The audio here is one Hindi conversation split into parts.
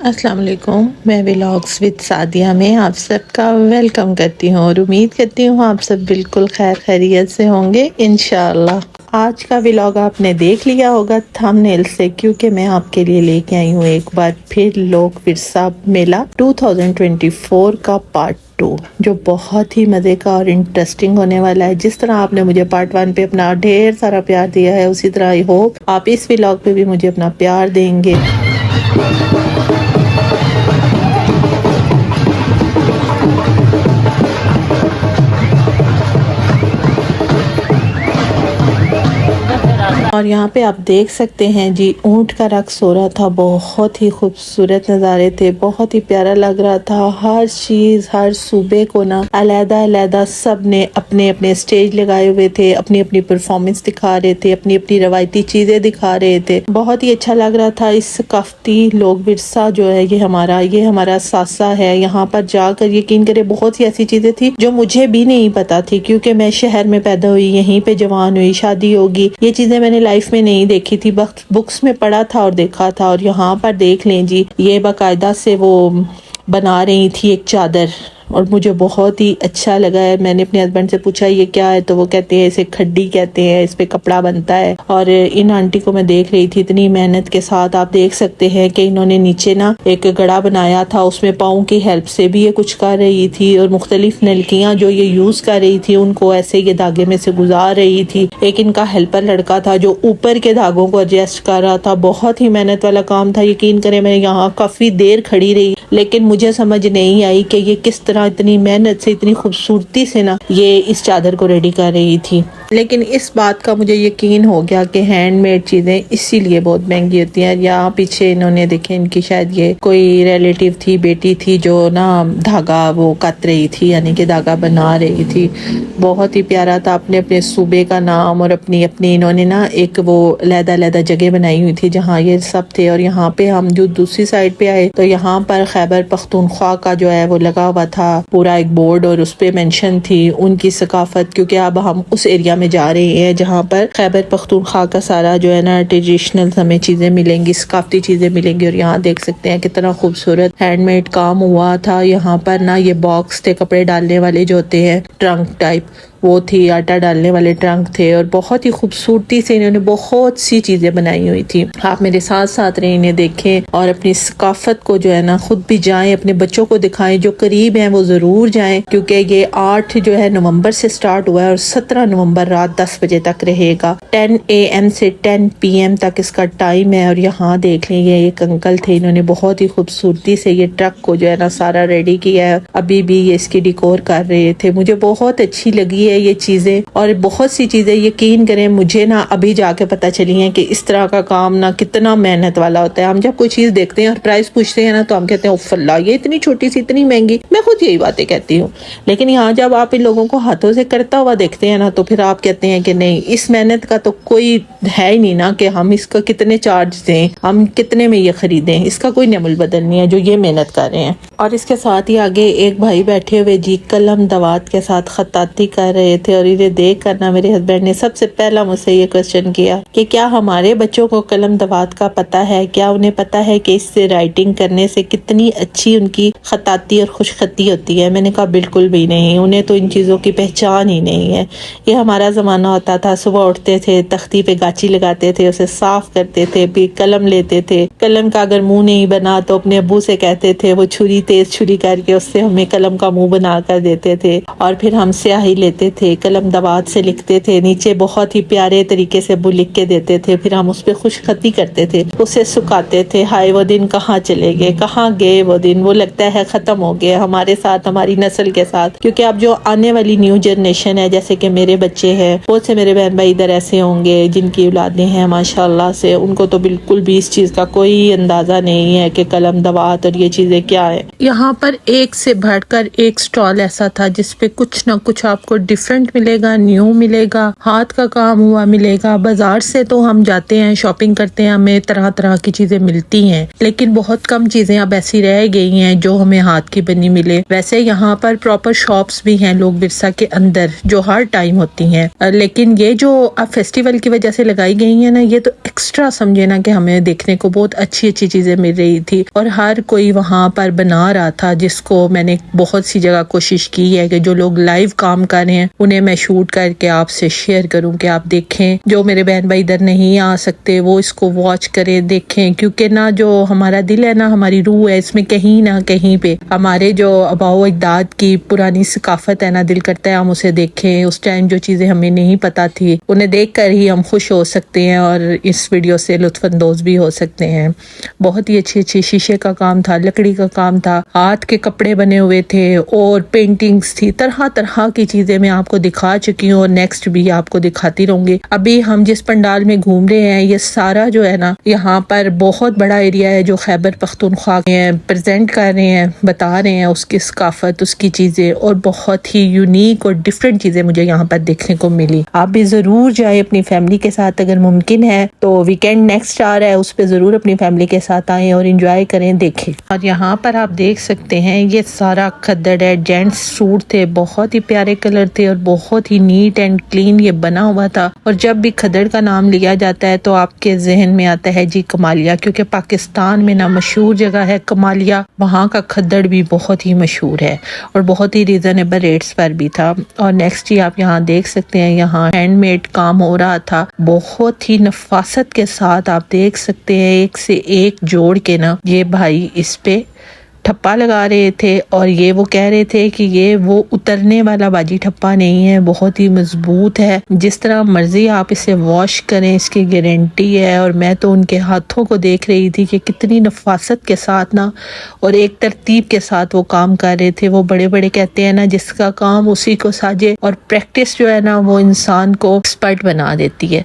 अस्सलाम वालेकुम। मैं व्लॉग्स विद सादिया में आप सबका वेलकम करती हूँ और उम्मीद करती हूँ आप सब बिल्कुल खैर खैरियत से होंगे इंशाअल्लाह। आज का व्लॉग आपने देख लिया होगा थंबनेल से, क्योंकि मैं आपके लिए लेके आई हूँ एक बार फिर लोक विरसा मेला 2024 का पार्ट 2, जो बहुत ही मज़े का और इंटरेस्टिंग होने वाला है। जिस तरह आपने मुझे पार्ट 1 पे अपना ढेर सारा प्यार दिया है, उसी तरह आई होप आप इस व्लॉग पे भी मुझे अपना प्यार देंगे। और यहाँ पे आप देख सकते हैं जी, ऊंट का रक्स हो रहा था। बहुत ही खूबसूरत नज़ारे थे, बहुत ही प्यारा लग रहा था। हर चीज़, हर सूबे को ना अलग-अलग सब ने अपने अपने स्टेज लगाए हुए थे, अपनी अपनी परफॉर्मेंस दिखा रहे थे, अपनी अपनी रवायती चीज़ें दिखा रहे थे। बहुत ही अच्छा लग रहा था। इस सकाफती लोक विरसा जो है ये हमारा सासा है। यहाँ पर जाकर यकीन करे बहुत सी ऐसी चीज़ें थी जो मुझे भी नहीं पता थी, क्योंकि मैं शहर में पैदा हुई, यहीं पे जवान हुई, शादी होगी। ये चीज़ें मैंने लाइफ में नहीं देखी थी, बुक्स में पढ़ा था और देखा था। और यहाँ पर देख लें जी, ये बाकायदा से वो बना रही थी एक चादर, और मुझे बहुत ही अच्छा लगा है। मैंने अपने हस्बैंड से पूछा ये क्या है, तो वो कहते हैं इसे खड्डी कहते हैं, इस पे कपड़ा बनता है। और इन आंटी को मैं देख रही थी, इतनी मेहनत के साथ। आप देख सकते हैं कि इन्होंने नीचे ना एक गड़ा बनाया था, उसमें पाँव की हेल्प से भी ये कुछ कर रही थी, और मुख्तलिफ नलकियां जो ये यूज कर रही थी उनको ऐसे ये धागे में से गुजार रही थी। एक इनका हेल्पर लड़का था जो ऊपर के धागों को एडजस्ट कर रहा था। बहुत ही मेहनत वाला काम था। यकीन करें मैं यहाँ काफी देर खड़ी रही, लेकिन मुझे समझ नहीं आई कि ये किस तरह इतनी मेहनत से, इतनी खूबसूरती से ना ये इस चादर को रेडी कर रही थी। लेकिन इस बात का मुझे यकीन हो गया कि हैंडमेड चीज़ें इसीलिए बहुत महंगी होती हैं। यहाँ पीछे इन्होंने देखे, इनकी शायद ये कोई रिलेटिव थी, बेटी थी, जो ना धागा वो कत रही थी, यानी कि धागा बना रही थी। बहुत ही प्यारा था। अपने अपने सूबे का नाम और अपनी अपनी इन्होंने ना एक वो अलग-अलग जगह बनाई हुई थी जहाँ ये सब थे। और यहाँ पे हम जो दूसरी साइड पे आए तो यहाँ पर खैबर पख्तूनख्वा का जो है वो लगा हुआ था पूरा एक बोर्ड, और उस पे मेंशन थी उनकी सकाफत, क्योंकि अब हम उस एरिया में जा रहे हैं जहाँ पर खैबर पख्तूनख्वा का सारा जो है ना ट्रेडिशनल हमें चीज़ें मिलेंगी, सकाफती चीज़ें मिलेंगी। और यहाँ देख सकते हैं कितना खूबसूरत हैंडमेड काम हुआ था। यहाँ पर ना ये बॉक्स थे कपड़े डालने वाले जो होते हैं, ट्रंक टाइप, वो थी, आटा डालने वाले ट्रंक थे, और बहुत ही खूबसूरती से इन्होंने बहुत सी चीज़ें बनाई हुई थी। आप मेरे साथ साथ रहे, इन्हें देखें और अपनी सकाफत को जो है ना खुद भी जाएं, अपने बच्चों को दिखाएं। जो करीब हैं वो ज़रूर जाएं, क्योंकि ये 8 जो है नवंबर से स्टार्ट हुआ है और 17 नवंबर रात 10 बजे तक रहेगा। 10 AM से 10 PM तक इसका टाइम है। और यहाँ देख लें, ये एक अंकल थे, इन्होंने बहुत ही खूबसूरती से ये ट्रक को जो है ना सारा रेडी किया है। अभी भी ये इसकी डिकोर कर रहे थे। मुझे बहुत अच्छी लगी है ये चीज़ें, और बहुत सी चीज़ें यकीन करें मुझे ना अभी जाके पता चली हैं कि इस तरह का काम ना कितना मेहनत वाला होता है। हम जब कोई चीज़ देखते हैं और प्राइस पूछते हैं ना, तो हम कहते हैं उफ़्ला ये इतनी छोटी सी इतनी महंगी। मैं खुद यही बातें कहती हूँ, लेकिन यहाँ जब आप इन लोगों को हाथों से करता हुआ देखते हैं ना, तो फिर आप कहते हैं कि नहीं, इस मेहनत का तो कोई है ही नहीं ना कि हम इसका कितने चार्ज दें, हम कितने में ये खरीदें। इसका कोई नमुल बदल नहीं है जो ये मेहनत कर रहे हैं। और इसके साथ ही आगे एक भाई बैठे हुए जी कलम दवात के साथ खताती कर रहे थे, और इन्हें देख कर ना मेरे हस्बैंड ने सबसे पहला मुझसे ये क्वेश्चन किया कि क्या हमारे बच्चों को कलम दवात का पता है, क्या उन्हें पता है कि इससे राइटिंग करने से कितनी अच्छी उनकी खताती और खुशखती होती है। मैंने कहा बिल्कुल भी नहीं, उन्हें तो इन चीज़ों की पहचान ही नहीं है। ये हमारा ज़माना होता था, सुबह उठते थे, तख्ती पे गाची लगाते थे, उसे साफ करते थे, फिर कलम लेते थे। कलम का अगर मुंह नहीं बना तो अपने अब्बू से कहते थे, वो तेज छुरी करके उससे हमें कलम का मुंह बना कर देते थे। और फिर हम स्याही लेते थे, कलम दवात से लिखते थे, नीचे बहुत ही प्यारे तरीके से वो लिख के देते थे। फिर हम उस पर खुशखती करते थे, उसे सुखाते थे। हाय वो दिन कहाँ चले गए, कहाँ गए वो दिन, वो लगता है ख़त्म हो गए हमारे साथ, हमारी नस्ल के साथ। क्योंकि अब जो आने वाली न्यू जनरेशन है, जैसे कि मेरे बच्चे हैं, बहुत से मेरे बहन भाई इधर ऐसे होंगे जिनकी औलादें हैं माशाल्लाह से, उनको तो बिल्कुल भी इस चीज़ का कोई अंदाज़ा नहीं है कि कलम दवात और ये चीज़ें क्या है। यहाँ पर एक से बढ़कर एक स्टॉल ऐसा था जिसपे कुछ ना कुछ आपको डिफरेंट मिलेगा, न्यू मिलेगा, हाथ का काम हुआ मिलेगा। बाजार से तो हम जाते हैं, शॉपिंग करते हैं, हमें तरह तरह की चीजें मिलती हैं, लेकिन बहुत कम चीजें अब ऐसी रह गई हैं जो हमें हाथ की बनी मिले। वैसे यहाँ पर प्रॉपर शॉप्स भी हैं लोक बिरसा के अंदर जो हर टाइम होती हैं, लेकिन ये जो अब फेस्टिवल की वजह से लगाई गई है ना, ये तो एक्स्ट्रा समझे ना कि हमें देखने को बहुत अच्छी अच्छी चीजें मिल रही थी और हर कोई वहाँ पर बना रहा था, जिसको मैंने बहुत सी जगह कोशिश की है कि जो लोग लाइव काम कर रहे हैं उन्हें मैं शूट करके आपसे शेयर करूं कि आप देखें। जो मेरे बहन भाई इधर नहीं आ सकते वो इसको वॉच करें, देखें, क्योंकि ना जो हमारा दिल है ना, हमारी रूह है, इसमें कहीं ना कहीं पे हमारे जो आबाओ अजदाद की पुरानी सकाफत है ना, दिल करता है हम उसे देखें। उस टाइम जो चीजें हमें नहीं पता थी उन्हें देख कर ही हम खुश हो सकते हैं और इस वीडियो से लुत्फानंदोज भी हो सकते हैं। बहुत ही अच्छी अच्छी शीशे का काम था, लकड़ी का काम था, हाथ के कपड़े बने हुए थे और पेंटिंग्स थी, तरह तरह की चीजें मैं आपको दिखा चुकी हूँ और नेक्स्ट भी आपको दिखाती रहूंगी। अभी हम जिस पंडाल में घूम रहे हैं ये सारा जो है ना, यहाँ पर बहुत बड़ा एरिया है जो खैबर पख्तूनख्वा में प्रेजेंट कर रहे हैं, बता रहे हैं उसकी सकाफत, उसकी चीजें, और बहुत ही यूनिक और डिफरेंट चीजें मुझे यहाँ पर देखने को मिली। आप भी जरूर जाए अपनी फैमिली के साथ, अगर मुमकिन है तो वीकेंड नेक्स्ट आ रहा है उस पर जरूर अपनी फैमिली के साथ आए और इंजॉय करें, देखें। और यहाँ पर आप देख सकते हैं ये सारा खद्दड़ है, जेंट्स सूट थे, बहुत ही प्यारे कलर थे और बहुत ही नीट एंड क्लीन ये बना हुआ था। और जब भी खद्दड़ का नाम लिया जाता है तो आपके जहन में आता है जी कमालिया, क्योंकि पाकिस्तान में ना मशहूर जगह है कमालिया, वहाँ का खद्दड़ भी बहुत ही मशहूर है और बहुत ही रीजनेबल रेट्स पर भी था। और नेक्स्ट ही आप यहाँ देख सकते हैं, यहाँ हैंडमेड काम हो रहा था बहुत ही नफासत के साथ। आप देख सकते हैं एक से एक जोड़ के ना ये भाई इस पे ठप्पा लगा रहे थे और ये वो कह रहे थे कि ये वो उतरने वाला बाजी ठप्पा नहीं है, बहुत ही मजबूत है, जिस तरह मर्जी आप इसे वॉश करें इसकी गारंटी है। और मैं तो उनके हाथों को देख रही थी कि कितनी नफासत के साथ ना और एक तरतीब के साथ वो काम कर रहे थे। वो बड़े बड़े कहते हैं ना, जिसका काम उसी को साजे, और प्रैक्टिस जो है ना वो इंसान को एक्सपर्ट बना देती है।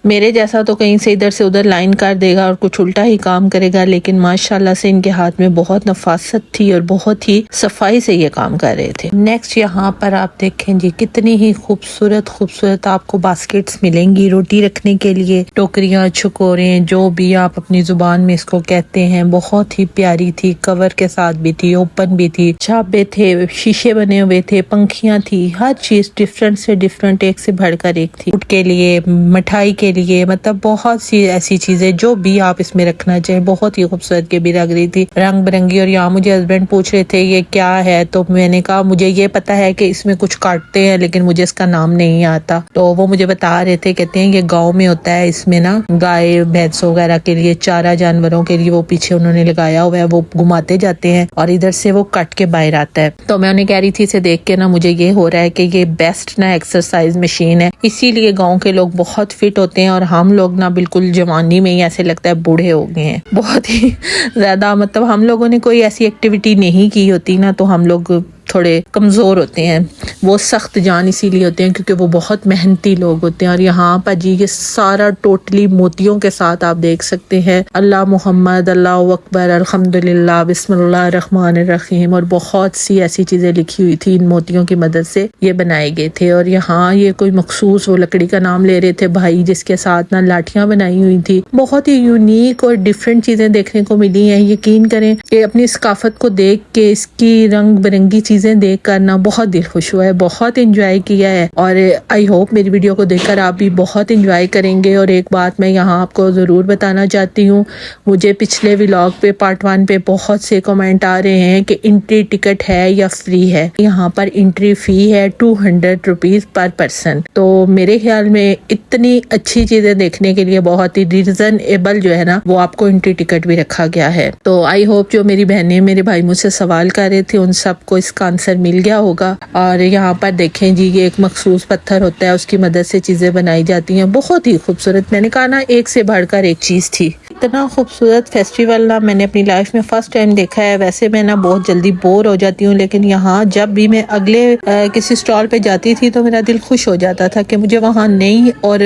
मेरे जैसा तो कहीं से इधर से उधर लाइन कर देगा और कुछ उल्टा ही काम करेगा, लेकिन माशाल्लाह से इनके हाथ में बहुत नफासत थी और बहुत ही सफाई से ये काम कर रहे थे। नेक्स्ट यहाँ पर आप देखें जी कितनी ही खूबसूरत खूबसूरत आपको बास्केट्स मिलेंगी रोटी रखने के लिए, टोकरियाँ, छुकोरें, जो भी आप अपनी जुबान में इसको कहते हैं, बहुत ही प्यारी थी, कवर के साथ भी थी, ओपन भी थी, छापे थे, शीशे बने हुए थे, पंखियाँ थी, हर चीज डिफरेंट से डिफरेंट, एक से बढ़कर एक थी। फूड के लिए, मिठाई के लिए, मतलब बहुत सी ऐसी चीजें जो भी आप इसमें रखना चाहें, बहुत ही खूबसूरत के भी लग रही थी, रंग बिरंगी। और यहाँ मुझे हस्बैंड पूछ रहे थे ये क्या है, तो मैंने कहा मुझे ये पता है कि इसमें कुछ काटते हैं लेकिन मुझे इसका नाम नहीं आता। तो वो मुझे बता रहे थे, कहते हैं ये गाँव में होता है, इसमें ना गाय भैंस वगैरह के लिए, चारा जानवरों के लिए वो पीछे उन्होंने लगाया हुआ है, वो घुमाते जाते हैं और इधर से वो कट के बाहर आता है। तो मैं उन्हें कह रही थी इसे देख के ना मुझे ये हो रहा है कि ये बेस्ट ना एक्सरसाइज मशीन है, इसीलिए गाँव के लोग बहुत फिट होते हैं और हम लोग ना बिल्कुल जवानी में ही ऐसे लगता है बूढ़े हो गए हैं, बहुत ही ज्यादा। मतलब हम लोगों ने कोई ऐसी एक्टिविटी नहीं की होती ना तो हम लोग थोड़े कमज़ोर होते हैं। वो सख्त जान इसीलिए होते हैं क्योंकि वो बहुत मेहनती लोग होते हैं। और यहाँ पर जी ये सारा टोटली मोतियों के साथ आप देख सकते हैं, अल्लाह मुहम्मद, अल्लाह अकबर, अल्हम्दुलिल्लाह, बिस्मिल्लाह रहमान रहीम, और बहुत सी ऐसी चीज़ें लिखी हुई थी। इन मोतियों की मदद से ये बनाए गए थे। और यहाँ ये कोई मखसूस वो लकड़ी का नाम ले रहे थे भाई, जिसके साथ ना लाठियाँ बनाई हुई थी। बहुत ही यूनिक और डिफरेंट चीज़ें देखने को मिली हैं। यकीन करें कि अपनी सकाफत को देख के, इसकी रंग बिरंगी चीज़ें देख कर ना बहुत दिल खुश हुआ है, बहुत इंजॉय किया है। और आई होप मेरी वीडियो को देखकर आप भी बहुत इंजॉय करेंगे। और एक बात मैं यहाँ आपको ज़रूर बताना चाहती हूँ, मुझे पिछले व्लॉग पे पार्ट 1 पे बहुत से कमेंट आ रहे हैं कि एंट्री टिकट है या फ्री है। यहाँ पर एंट्री फी है 200 रुपीज़ पर पर्सन। तो मेरे ख्याल में इतनी अच्छी चीज़ें देखने के लिए बहुत ही रीजनेबल जो है ना वो आपको एंट्री टिकट भी रखा गया है। तो आई होप जो मेरी बहनें, मेरे भाई मुझसे सवाल कर रहे थे उन सबको इसका आंसर मिल गया होगा। और यहाँ पर देखें जी ये एक मखसूस पत्थर होता है, उसकी मदद से चीजें बनाई जाती हैं, बहुत ही खूबसूरत। मैंने कहा ना एक से बढ़कर एक चीज थी। इतना खूबसूरत फेस्टिवल ना मैंने अपनी लाइफ में फर्स्ट टाइम देखा है। वैसे मैं ना बहुत जल्दी बोर हो जाती हूँ, लेकिन यहाँ जब भी मैं अगले किसी स्टॉल पे जाती थी तो मेरा दिल खुश हो जाता था कि मुझे वहाँ नई और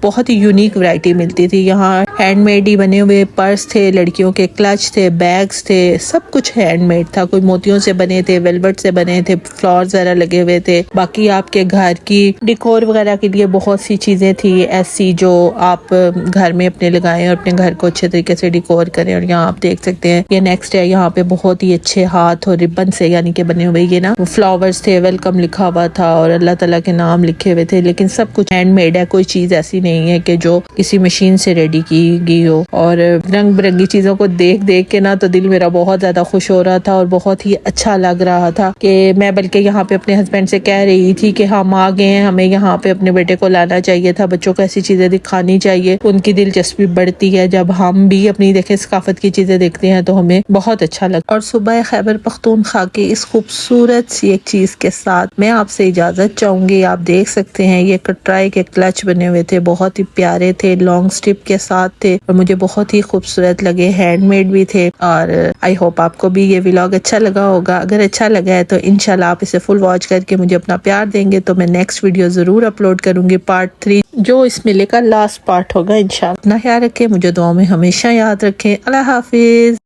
बहुत ही यूनिक वैरायटी मिलती थी। यहाँ हैंडमेड ही बने हुए पर्स थे, लड़कियों के क्लच थे, बैग्स थे, सब कुछ हैंडमेड था। कोई मोतियों से बने थे, वेलवेट से बने थे, फ्लावर्स वगैरह लगे हुए थे। बाकी आपके घर की डिकोर वगैरह के लिए बहुत सी चीजें थी ऐसी जो आप घर में अपने लगाएं और अपने घर को अच्छे तरीके से डिकोर करें। और यहाँ आप देख सकते हैं ये नेक्स्ट है, यहाँ पे बहुत ही अच्छे हाथ और रिबन से यानी कि बने हुए ये ना फ्लावर्स थे, वेलकम लिखा हुआ था और अल्लाह ताला के नाम लिखे हुए थे। लेकिन सब कुछ हैंडमेड है, कोई चीज ऐसी नहीं है कि जो किसी मशीन से रेडी की गई हो। और रंग बिरंगी चीजों को देख देख के ना तो दिल मेरा बहुत ज्यादा खुश हो रहा था और बहुत ही अच्छा लग रहा था कि मैं बल्कि यहाँ पे अपने हस्बैंड से कह रही थी कि हम आ गए हैं, हमें यहाँ पे अपने बेटे को लाना चाहिए था, बच्चों को ऐसी चीजें दिखानी चाहिए, उनकी दिलचस्पी बढ़ती है जब हम भी अपनी देखे सकाफत की चीजें देखते हैं तो हमें बहुत अच्छा लगता। और सुबह खैबर पख्तूनख्वा की इस खूबसूरत सी एक चीज के साथ मैं आपसे इजाजत चाहूंगी। आप देख सकते हैं ये कटराई के क्लच बने हुए थे, बहुत ही प्यारे थे, लॉन्ग स्टिप के साथ थे और मुझे बहुत ही खूबसूरत लगे, हैंडमेड भी थे। और आई होप आपको भी ये व्लॉग अच्छा लगा होगा। अगर अच्छा लगा है तो इंशाल्लाह आप इसे फुल वॉच करके मुझे अपना प्यार देंगे तो मैं नेक्स्ट वीडियो जरूर अपलोड करूंगी, पार्ट 3 जो इस मेले का लास्ट पार्ट होगा इंशाल्लाह। अपना ख्याल रखें, मुझे दुआ में हमेशा याद रखें। अल्लाह हाफिज।